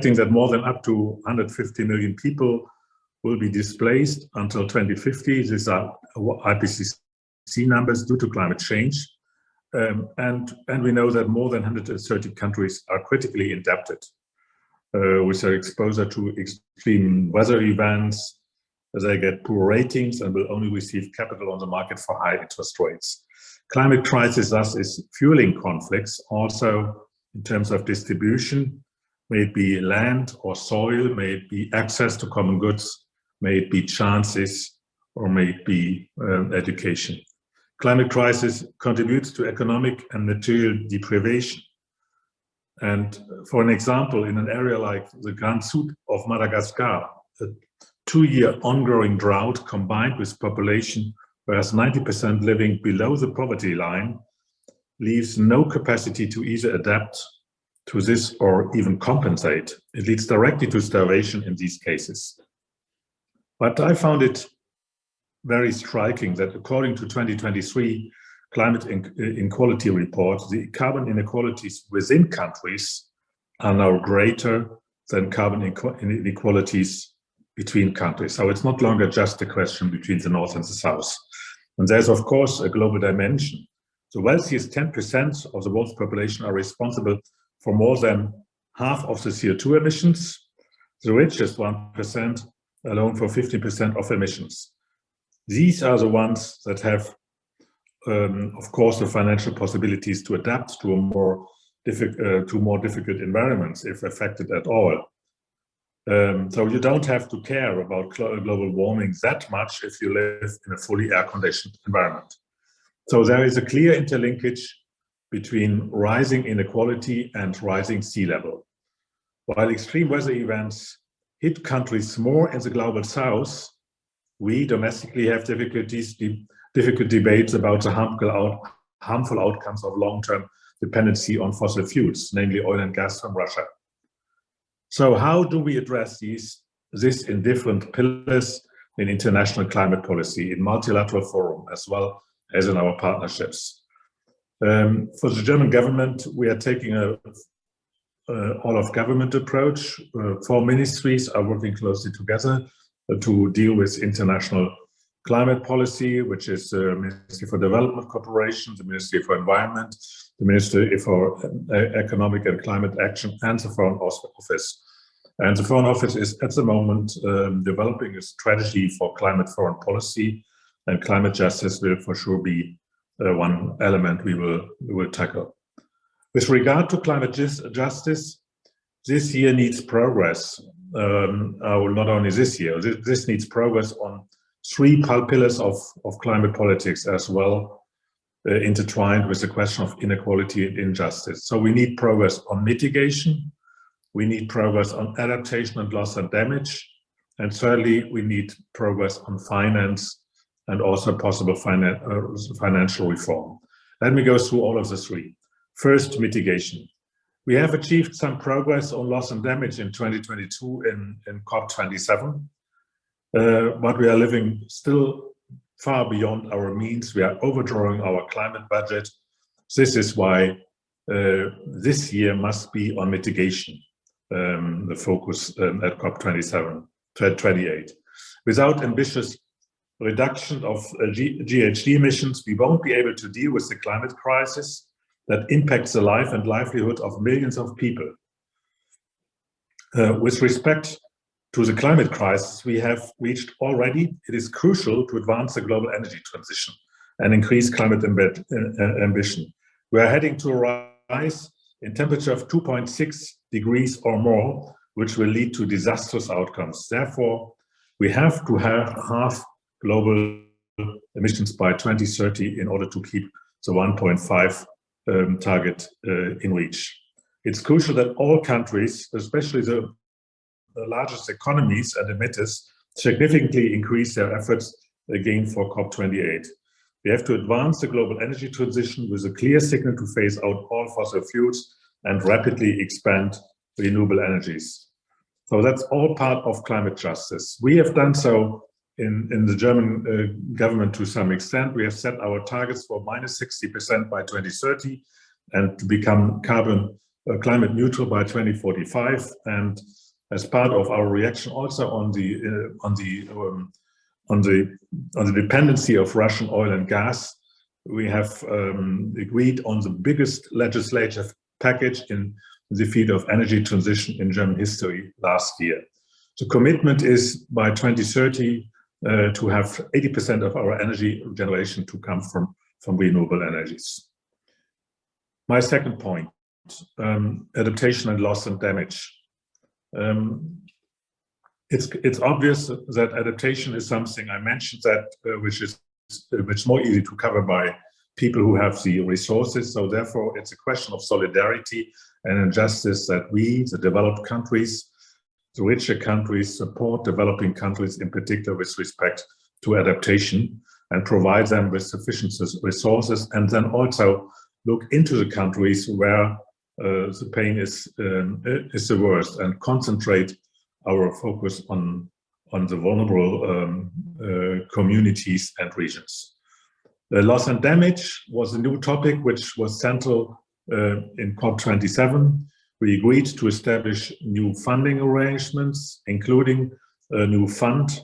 that more than up to 150 million people will be displaced until 2050. These are IPCC numbers due to climate change. And we know that more than 130 countries are critically indebted with their exposure to extreme weather events. They get poor ratings and will only receive capital on the market for high interest rates. Climate crisis thus is fueling conflicts also in terms of distribution, may it be land or soil, may it be access to common goods, may it be chances, or may it be education. Climate crisis contributes to economic and material deprivation. And for an example, in an area like the Grand Sud of Madagascar, a 2-year ongoing drought combined with population, whereas 90% living below the poverty line, leaves no capacity to either adapt to this or even compensate. It leads directly to starvation in these cases. But I found it very striking that according to 2023 Climate Inequality Report, the carbon inequalities within countries are now greater than carbon inequalities between countries. So it's not longer just a question between the North and the South. And there's, of course, a global dimension. The wealthiest 10% of the world's population are responsible for more than half of the CO2 emissions. The richest 1% alone for 50% of emissions. These are the ones that have, of course, the financial possibilities to adapt to more difficult environments, if affected at all. So you don't have to care about global warming that much if you live in a fully air-conditioned environment. So there is a clear interlinkage between rising inequality and rising sea level. While extreme weather events hit countries more in the global south, we domestically have difficult debates about the harmful outcomes of long-term dependency on fossil fuels, namely oil and gas from Russia. So how do we address this in different pillars in international climate policy, in multilateral forum, as well as in our partnerships? For the German government, we are taking a all-of-government approach. 4 ministries are working closely together to deal with international climate policy, which is the Ministry for Development Cooperation, the Ministry for Environment, the Ministry for Economic and Climate Action, and the Foreign Office. And the Foreign Office is at the moment developing a strategy for climate foreign policy, and climate justice will for sure be one element we will tackle. With regard to climate justice, this year needs progress. Not only this year, this needs progress on 3 pillars of climate politics as well, intertwined with the question of inequality and injustice. So we need progress on mitigation, we need progress on adaptation and loss and damage, and thirdly, we need progress on finance and also possible financial reform. Let me go through all of the 3. First, mitigation. We have achieved some progress on loss and damage in 2022 in COP27, but we are living still far beyond our means. We are overdrawing our climate budget. This is why this year must be on mitigation, the focus at COP28. Without ambitious reduction of GHG emissions, we won't be able to deal with the climate crisis that impacts the life and livelihood of millions of people. With respect to the climate crisis we have reached already, it is crucial to advance the global energy transition and increase climate ambition. We are heading to a rise in temperature of 2.6 degrees or more, which will lead to disastrous outcomes. Therefore, we have to halve global emissions by 2030 in order to keep the 1.5 target in reach. It's crucial that all countries, especially the largest economies and emitters, significantly increase their efforts again for COP28. We have to advance the global energy transition with a clear signal to phase out all fossil fuels and rapidly expand renewable energies. So that's all part of climate justice. We have done so in the German government to some extent. We have set our targets for -60% by 2030 and to become carbon climate neutral by 2045, and as part of our reaction also on the dependency of Russian oil and gas, we have agreed on the biggest legislative package in the field of energy transition in German history last year. The commitment is by 2030 to have 80% of our energy generation to come from renewable energies. My second point, adaptation and loss and damage. It's obvious that adaptation is something, I mentioned that, which is more easy to cover by people who have the resources. So therefore, it's a question of solidarity and injustice that we, the developed countries, the richer countries, support developing countries, in particular with respect to adaptation, and provide them with sufficient resources, and then also look into the countries where the pain is the worst, and concentrate our focus on the vulnerable communities and regions. The loss and damage was a new topic which was central in COP27. We agreed to establish new funding arrangements, including a new fund,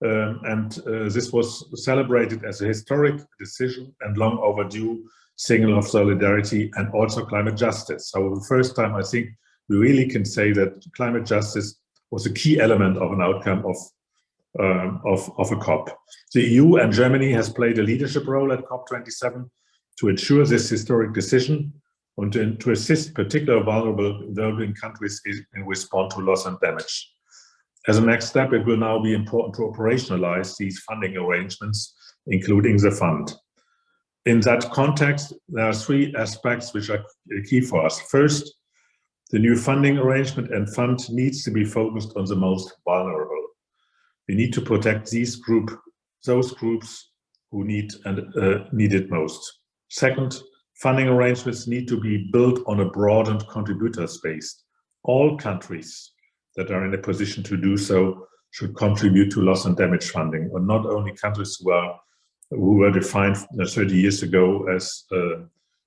and this was celebrated as a historic decision and long overdue signal of solidarity and also climate justice. So for the first time, I think we really can say that climate justice was a key element of an outcome of a COP. The EU and Germany has played a leadership role at COP27 to ensure this historic decision and to assist particularly vulnerable developing countries in response to loss and damage. As a next step, it will now be important to operationalize these funding arrangements, including the fund. In that context, there are three aspects which are key for us. First, the new funding arrangement and fund needs to be focused on the most vulnerable. We need to protect those groups who need it most. Second, funding arrangements need to be built on a broadened contributor space. All countries that are in a position to do so should contribute to loss and damage funding, and not only countries who were defined 30 years ago as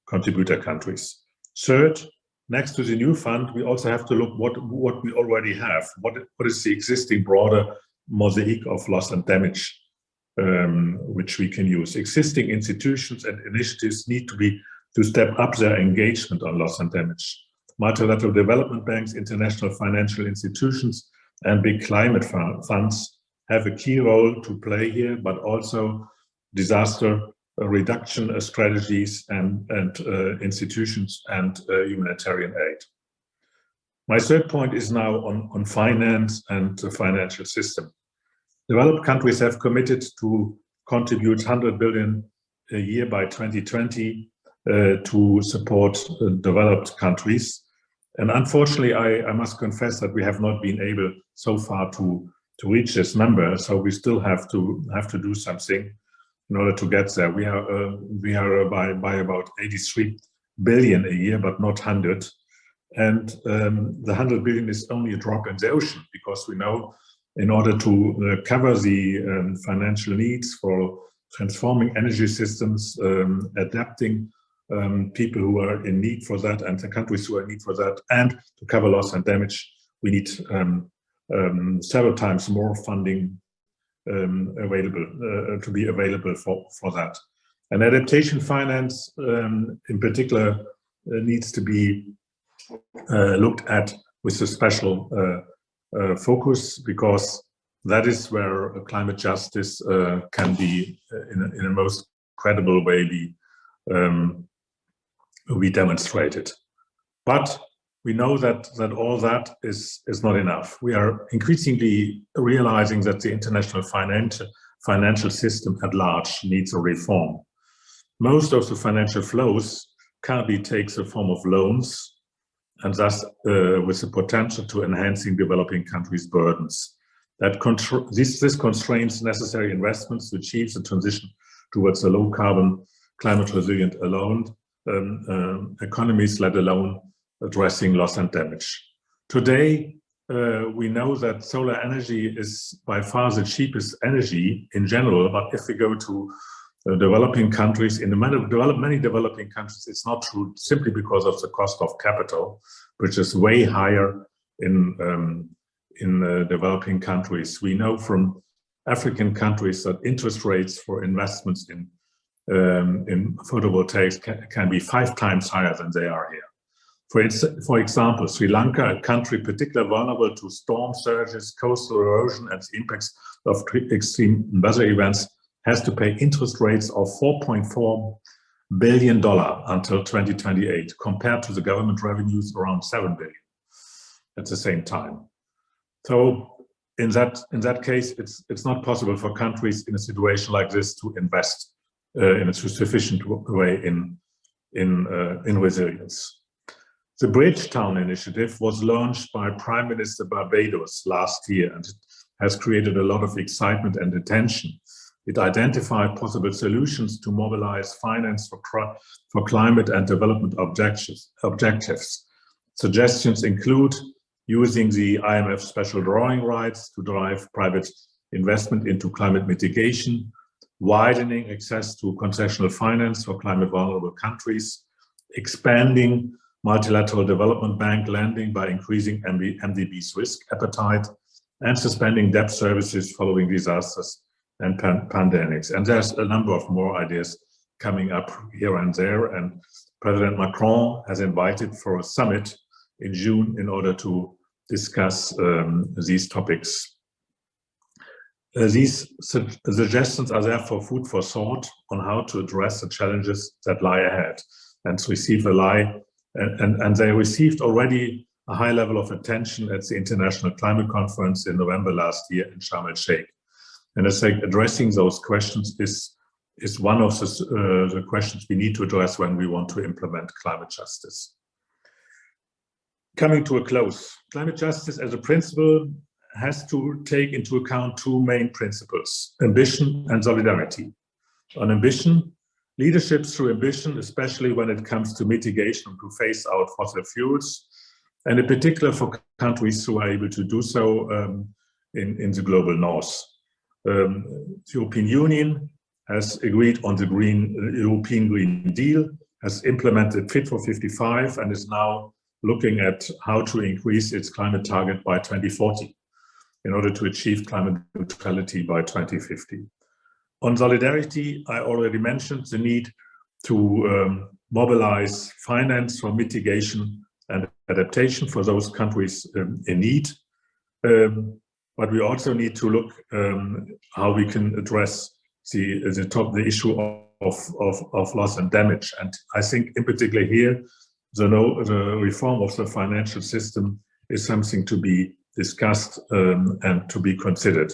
contributor countries. Third, next to the new fund, we also have to look what we already have. What is the existing broader mosaic of loss and damage which we can use? Existing institutions and initiatives need to step up their engagement on loss and damage. Multilateral development banks, international financial institutions, and big climate funds have a key role to play here, but also disaster reduction strategies and institutions and humanitarian aid. My third point is now on finance and the financial system. Developed countries have committed to contribute 100 billion a year by 2020 to support developed countries. And unfortunately, I must confess that we have not been able so far to reach this number. So we still have to do something in order to get there. We are by about 83 billion a year, but not 100. And the 100 billion is only a drop in the ocean, because we know in order to cover the financial needs for transforming energy systems, adapting people who are in need for that, and the countries who are in need for that, and to cover loss and damage, we need several times more funding available to be available for that. And adaptation finance in particular needs to be looked at with a special focus, because that is where climate justice can be in a most credible way be demonstrated. But we know that all that is not enough. We are increasingly realizing that the international financial system at large needs a reform. Most of the financial flows currently takes the form of loans, and thus with the potential to enhancing developing countries' burdens. This constrains necessary investments to achieve the transition towards a low-carbon, climate-resilient economies, let alone addressing loss and damage. Today, we know that solar energy is by far the cheapest energy in general, but if we go to developing countries, in many developing countries, it's not true simply because of the cost of capital, which is way higher in developing countries. We know from African countries that interest rates for investments in photovoltaics can be 5 times higher than they are here. For example, Sri Lanka, a country particularly vulnerable to storm surges, coastal erosion, and the impacts of extreme weather events, has to pay interest rates of $4.4 billion until 2028, compared to the government revenues around $7 billion at the same time. So in that case, it's not possible for countries in a situation like this to invest in a sufficient way in resilience. The Bridgetown Initiative was launched by Prime Minister Barbados last year, and it has created a lot of excitement and attention. It identified possible solutions to mobilize finance for climate and development objectives. Suggestions include using the IMF special drawing rights to drive private investment into climate mitigation, widening access to concessional finance for climate vulnerable countries, expanding multilateral development bank lending by increasing MDB's risk appetite, and suspending debt services following disasters and pandemics. And there's a number of more ideas coming up here and there. And President Macron has invited for a summit in June in order to discuss these topics. These suggestions are therefore food for thought on how to address the challenges that lie ahead, and they received already a high level of attention at the International Climate Conference in November last year in Sharm el-Sheikh. And I think addressing those questions is one of the questions we need to address when we want to implement climate justice. Coming to a close, climate justice as a principle has to take into account 2 main principles: ambition and solidarity. On ambition, leadership through ambition, especially when it comes to mitigation to phase out fossil fuels, and in particular for countries who are able to do so in the global north. The European Union has agreed on the European Green Deal, has implemented Fit for 55, and is now looking at how to increase its climate target by 2040 in order to achieve climate neutrality by 2050. On solidarity, I already mentioned the need to mobilize finance for mitigation and adaptation for those countries in need. But we also need to look how we can address the issue of loss and damage. And I think in particular here, the reform of the financial system is something to be discussed and to be considered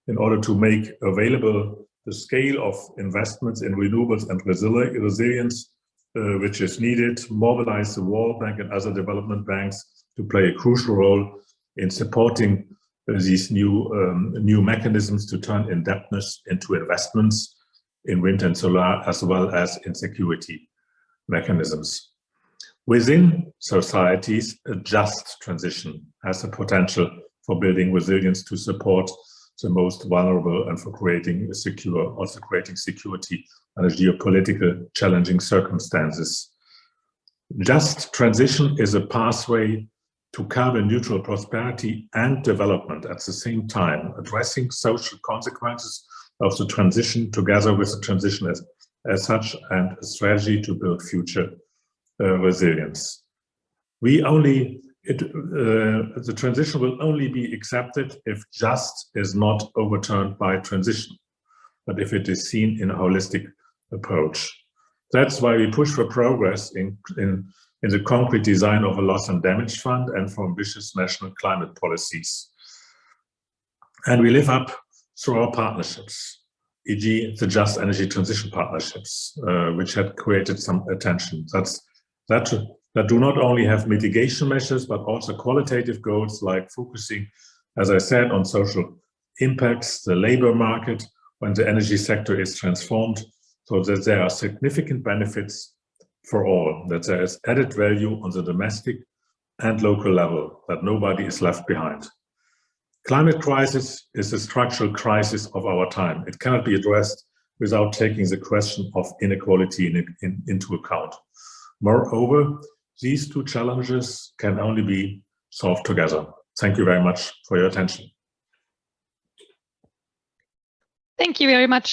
in order to make available the scale of investments in renewables and resilience which is needed, mobilize the World Bank and other development banks to play a crucial role in supporting these new mechanisms to turn indebtedness into investments in wind and solar, as well as in security mechanisms. Within societies, a just transition has the potential for building resilience to support the most vulnerable and for creating security under geopolitical challenging circumstances. Just transition is a pathway to carbon neutral prosperity and development at the same time, addressing social consequences of the transition together with the transition as such, and a strategy to build future resilience. The transition will only be accepted if just is not overturned by transition, but if it is seen in a holistic approach. That's why we push for progress in the concrete design of a loss and damage fund and for ambitious national climate policies. And we live up through our partnerships, e.g. the Just Energy Transition Partnerships, which had created some attention. That do not only have mitigation measures, but also qualitative goals like focusing, as I said, on social impacts, the labor market, when the energy sector is transformed, so that there are significant benefits for all, that there is added value on the domestic and local level, that nobody is left behind. Climate crisis is a structural crisis of our time. It cannot be addressed without taking the question of inequality into account. Moreover, these two challenges can only be solved together. Thank you very much for your attention. Thank you very much.